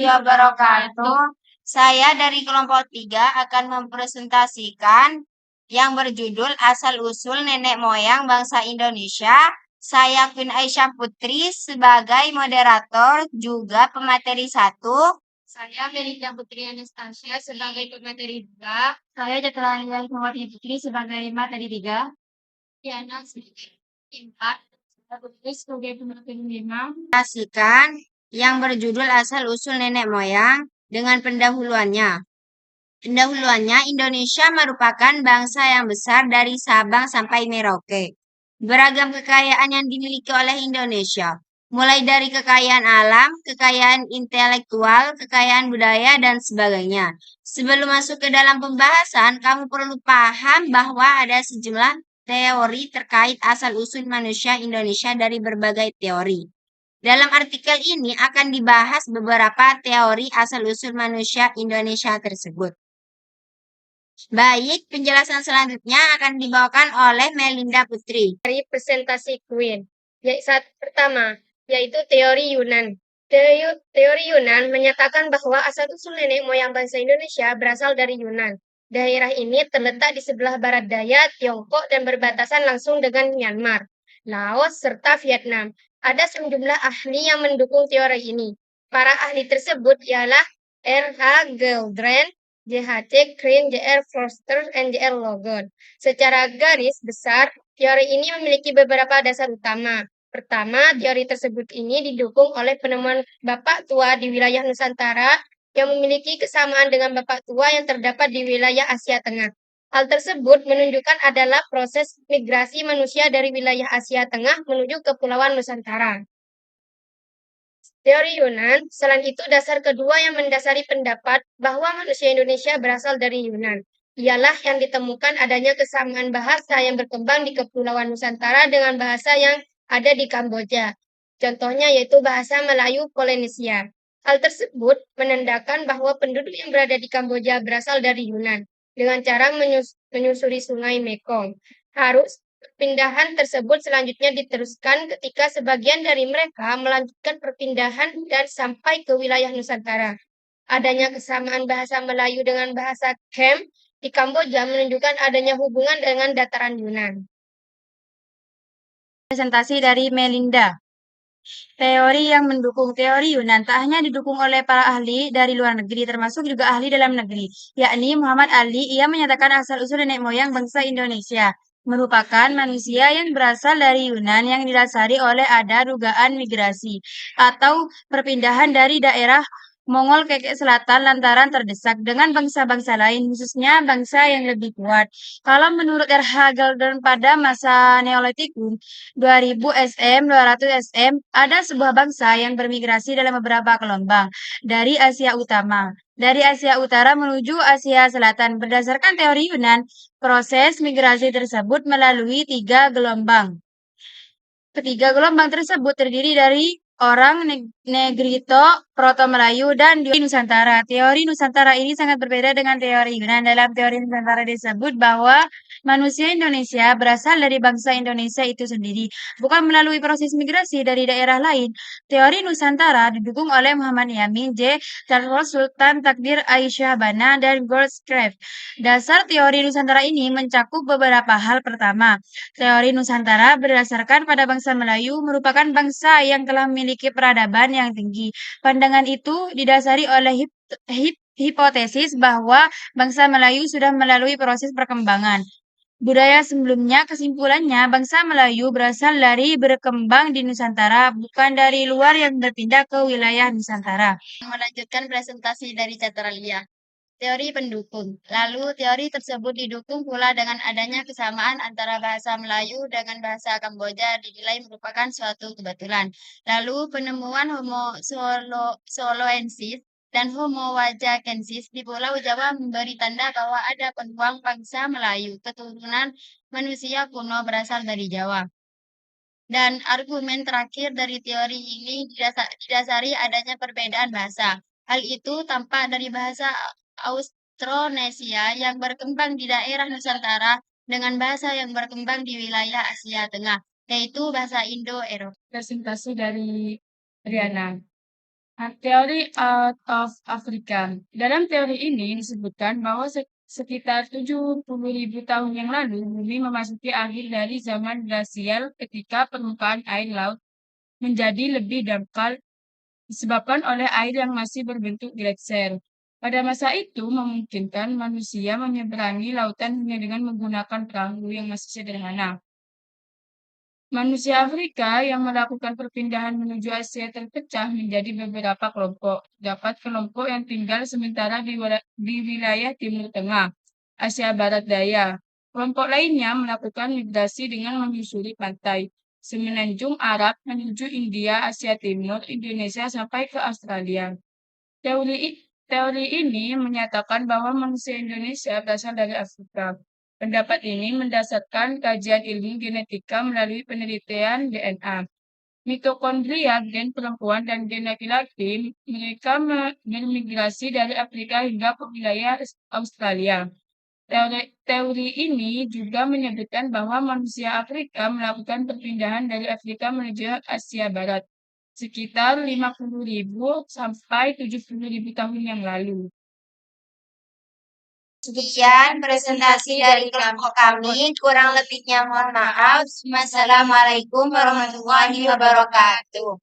wabarakatuh. Saya dari kelompok 3 akan mempresentasikan yang berjudul Asal-Usul Nenek Moyang Bangsa Indonesia. Saya Queen Aisyah Putri sebagai moderator juga pemateri 1. Saya Melida Putri Anastasia sebagai pemateri 2. Saya Catralia Putri sebagai materi 3. Diana sebagai 4. Putri sebagai pemateri 5. Kasihkan yang berjudul Asal-Usul Nenek Moyang dengan pendahuluannya. Pendahuluannya, Indonesia merupakan bangsa yang besar dari Sabang sampai Merauke. Beragam kekayaan yang dimiliki oleh Indonesia, mulai dari kekayaan alam, kekayaan intelektual, kekayaan budaya, dan sebagainya. Sebelum masuk ke dalam pembahasan, kamu perlu paham bahwa ada sejumlah teori terkait asal-usul manusia Indonesia dari berbagai teori. Dalam artikel ini akan dibahas beberapa teori asal-usul manusia Indonesia tersebut. Baik, penjelasan selanjutnya akan dibawakan oleh Melinda Putri. Dari presentasi Queen, pertama, yaitu teori Yunan. Teori Yunan menyatakan bahwa asal-usul nenek moyang bangsa Indonesia berasal dari Yunan. Daerah ini terletak di sebelah barat daya Tiongkok dan berbatasan langsung dengan Myanmar, Laos, serta Vietnam. Ada sejumlah ahli yang mendukung teori ini. Para ahli tersebut ialah R.H. Geldren, J.H.C. Green, J.R. Forster, dan J.R. Logan. Secara garis besar, teori ini memiliki beberapa dasar utama. Pertama, teori tersebut ini didukung oleh penemuan bapak tua di wilayah Nusantara yang memiliki kesamaan dengan bapak tua yang terdapat di wilayah Asia Tengah. Hal tersebut menunjukkan adalah proses migrasi manusia dari wilayah Asia Tengah menuju Kepulauan Nusantara. Teori Yunan, selain itu dasar kedua yang mendasari pendapat bahwa manusia Indonesia berasal dari Yunan, ialah yang ditemukan adanya kesamaan bahasa yang berkembang di Kepulauan Nusantara dengan bahasa yang ada di Kamboja. Contohnya yaitu bahasa Melayu Polinesia. Hal tersebut menandakan bahwa penduduk yang berada di Kamboja berasal dari Yunan dengan cara menyusuri sungai Mekong. Perpindahan tersebut selanjutnya diteruskan ketika sebagian dari mereka melanjutkan perpindahan dan sampai ke wilayah Nusantara. Adanya kesamaan bahasa Melayu dengan bahasa Khmer di Kamboja menunjukkan adanya hubungan dengan dataran Yunan. Presentasi dari Melinda. Teori yang mendukung teori Yunan tak hanya didukung oleh para ahli dari luar negeri, termasuk juga ahli dalam negeri, yakni Muhammad Ali. Ia menyatakan asal-usul nenek moyang bangsa Indonesia merupakan manusia yang berasal dari Yunan yang didasari oleh ada dugaan migrasi atau perpindahan dari daerah Mongol ke selatan lantaran terdesak dengan bangsa-bangsa lain, khususnya bangsa yang lebih kuat. Kalau menurut R.H. Geldern pada masa Neolitikum, 2000 SM, 200 SM, ada sebuah bangsa yang bermigrasi dalam beberapa gelombang dari Asia Utara menuju Asia Selatan. Berdasarkan teori Yunan, proses migrasi tersebut melalui 3 gelombang. Ketiga gelombang tersebut terdiri dari orang Negrito, Proto-Melayu, dan Nusantara. Teori Nusantara ini sangat berbeda dengan teori Yunan. Dalam teori Nusantara disebut bahwa manusia Indonesia berasal dari bangsa Indonesia itu sendiri, bukan melalui proses migrasi dari daerah lain. Teori Nusantara didukung oleh Muhammad Yamin, J. Charles Sultan Takdir Aisyah Bana, dan Goldcraft. Dasar teori Nusantara ini mencakup beberapa hal. Pertama, teori Nusantara berdasarkan pada bangsa Melayu merupakan bangsa yang telah memiliki peradaban yang tinggi. Pandangan itu didasari oleh hipotesis bahwa bangsa Melayu sudah melalui proses perkembangan budaya sebelumnya. Kesimpulannya, bangsa Melayu berasal dari berkembang di Nusantara, bukan dari luar yang berpindah ke wilayah Nusantara. Melanjutkan presentasi dari Catralia. Teori pendukung. Lalu, teori tersebut didukung pula dengan adanya kesamaan antara bahasa Melayu dengan bahasa Kamboja dinilai merupakan suatu kebetulan. Lalu, penemuan Homo soloensis dan Homo wajakensis di Pulau Jawa memberi tanda bahwa ada peluang bangsa Melayu, keturunan manusia kuno berasal dari Jawa. Dan argumen terakhir dari teori ini didasari adanya perbedaan bahasa. Hal itu tampak dari bahasa Austronesia yang berkembang di daerah Nusantara dengan bahasa yang berkembang di wilayah Asia Tengah, yaitu bahasa Indo-Eropa. Presentasi dari Riana. Teori Out of Africa. Dalam teori ini disebutkan bahwa sekitar 70.000 tahun yang lalu, bumi memasuki akhir dari zaman glasial ketika permukaan air laut menjadi lebih dangkal disebabkan oleh air yang masih berbentuk gletser. Pada masa itu, memungkinkan manusia menyeberangi lautan hanya dengan menggunakan perahu yang masih sederhana. Manusia Afrika yang melakukan perpindahan menuju Asia terpecah menjadi beberapa kelompok. Dapat kelompok yang tinggal sementara di wilayah Timur Tengah, Asia Barat Daya. Kelompok lainnya melakukan migrasi dengan menyusuri pantai, semenanjung Arab menuju India, Asia Timur, Indonesia sampai ke Australia. Teori ini menyatakan bahwa manusia Indonesia berasal dari Afrika. Pendapat ini mendasarkan kajian ilmu genetika melalui penelitian DNA. Mitokondria gen perempuan dan gen laki-laki, mereka bermigrasi dari Afrika hingga ke wilayah Australia. Teori ini juga menyebutkan bahwa manusia Afrika melakukan perpindahan dari Afrika menuju Asia Barat sekitar 50.000 sampai 70.000 tahun yang lalu. Sekian presentasi dari kelompok kami, kurang lebihnya mohon maaf. Wassalamualaikum warahmatullahi wabarakatuh.